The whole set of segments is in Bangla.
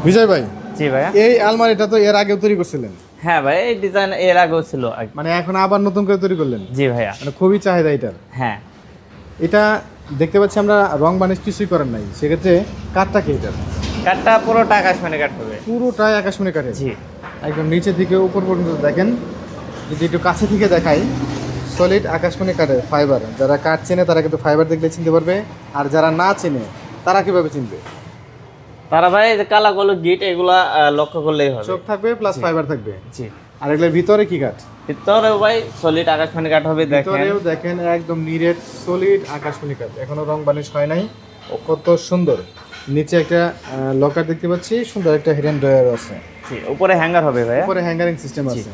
বিজয় ভাই, জি ভাইয়া। এই আলমারিটা তো এর আগেও তৈরি করছিলেন? হ্যাঁ ভাই, এই ডিজাইন এর আগেও ছিল মানে এখন আবার নতুন করে তৈরি করলেন? জি ভাইয়া। মানে খুবই চাহিদা এটার। হ্যাঁ, এটা দেখতে পাচ্ছি আমরা রং বানিশ কিছুই করেন নাই, সেক্ষেত্রে কাঠটা কি এটার? কাঠটা পুরোটা আকাশমণি কাঠ হবে। পুরোটাই আকাশমণি কাঠের? জি। একদম নিচে থেকে উপর পর্যন্ত দেখেন, যদি একটু কাছে থেকে দেখাই, সলিড আকাশমণি কাঠের ফাইবার। যারা কাঠ চেনে তারা কিন্তু ফাইবার দেখলে চিনতে পারবে, আর যারা না চেনে তারা কিভাবে চিনবে? তারা ভাই যে কালা কালো গিট এগুলা লক্ষ্য করলেই হবে। চোখ থাকবে প্লাস ফাইবার থাকবে। জি। আর এগুলোর ভিতরে কি কাঠ? ভিতরেও ভাই সলিড আকাশমণি কাঠ হবে। দেখেন, ভিতরেও দেখেন একদম নিরেট সলিড আকাশমণি কাঠ, এখনো রং বানিশ হয় নাই। ও কত সুন্দর! নিচে একটা লকার দেখতে পাচ্ছি, সুন্দর একটা হিডেন ড্রয়ার আছে। জি, উপরে হ্যাঙ্গার হবে ভাইয়া। উপরে হ্যাঙ্গারিং সিস্টেম আছে।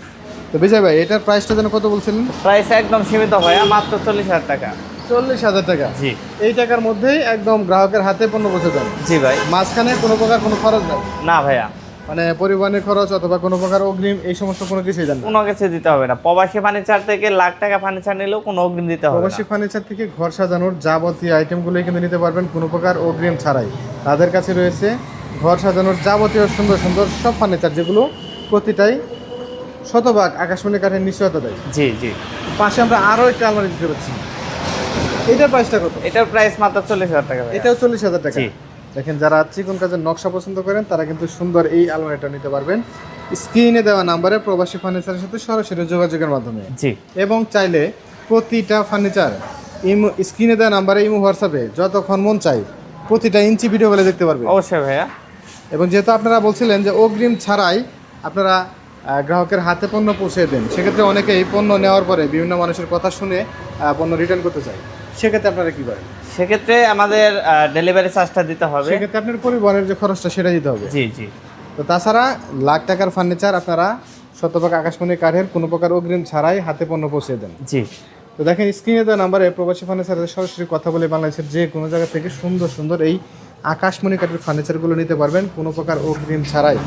তো বিজয় ভাই, এটার প্রাইসটা যেন কত বলছিলেন? প্রাইস একদম সীমিত ভাইয়া, মাত্র 40,000 টাকা। 40,000 টাকা? জি। এই টাকার মধ্যেই একদম গ্রাহকের হাতে পণ্য পৌঁছে দেন? জি ভাই। মাঝখানে কোনো প্রকার কোনো খরচ নাই? না ভাইয়া, মানে পরিবহনের খরচ অথবা কোনো প্রকার অগ্রিম এই সমস্ত কোনো কিছুই দেন না? কোনো কিছু দিতে হবে না। প্রবাসী ফার্নিচার থেকে লাখ টাকা ফার্নিচার নিলেও কোনো অগ্রিম দিতে হবে প্রবাসী না। ফার্নিচার থেকে ঘর সাজানোর যাবতীয় আইটেমগুলোই কিন্তু নিতে পারবেন কোনো প্রকার অগ্রিম ছাড়াই। তাদের কাছে রয়েছে ঘর সাজানোর যাবতীয় সুন্দর সুন্দর সব ফার্নিচার, যেগুলো প্রতিটাই শতভাগ আকাশমণি কাঠের নিশ্চয়তা দেয়। জি জি। পাশে আমরা আরও একটা আলমারি দিতে পারছি। এটার প্রাইসটা কত? এটার প্রাইস মাত্র 40,000 টাকা ভাইয়া। এটাও 40,000 টাকা? জি। দেখেন, যারা চিকন কাজের নকশা পছন্দ করেন তারা কিন্তু সুন্দর এই আলমারিটা নিতে পারবেন স্ক্রিনে দেওয়া নাম্বারে প্রবাসী ফার্নিচারের সাথে সরাসরি যোগাযোগের মাধ্যমে। জি। এবং চাইলে প্রতিটা ফার্নিচার ইমো স্ক্রিনে দেওয়া নাম্বারে ইমো হোয়াটসঅ্যাপে যতক্ষণ মন চাই প্রতিটা ইঞ্চি ভিডিও বলে দেখতে পারবে। অবশ্যই ভাইয়া। এবং যেহেতু আপনারা বলছিলেন যে অগ্রিম ছাড়াই আপনারা গ্রাহকের হাতে পণ্য পৌঁছে দেন, সেক্ষেত্রে অনেকেই পণ্য নেওয়ার পরে বিভিন্ন মানুষের কথা শুনে পণ্য রিটার্ন করতে চায়, সেক্ষেত্রে আপনারা কী করেন? সেক্ষেত্রে আমাদের ডেলিভারি চার্জটা দিতে হবে। সেক্ষেত্রে আপনার পরিবহনের যে খরচটা সেটা দিতে হবে। জি জি। তো তাছাড়া লাখ টাকার ফার্নিচার আপনারা শতভাগ আকাশমণি কাঠের কোনো প্রকার অগ্রিম ছাড়াই হাতে পণ্য পৌঁছে দেন। জি। তো দেখেন, স্ক্রিনে দেওয়া নাম্বারে প্রবাসী ফার্নিচারের সরাসরি কথা বলে বাংলাদেশের যে কোনো জায়গা থেকে সুন্দর সুন্দর এই আকাশমণি কাঠের ফার্নিচারগুলো নিতে পারবেন কোনো প্রকার অগ্রিম ছাড়াই।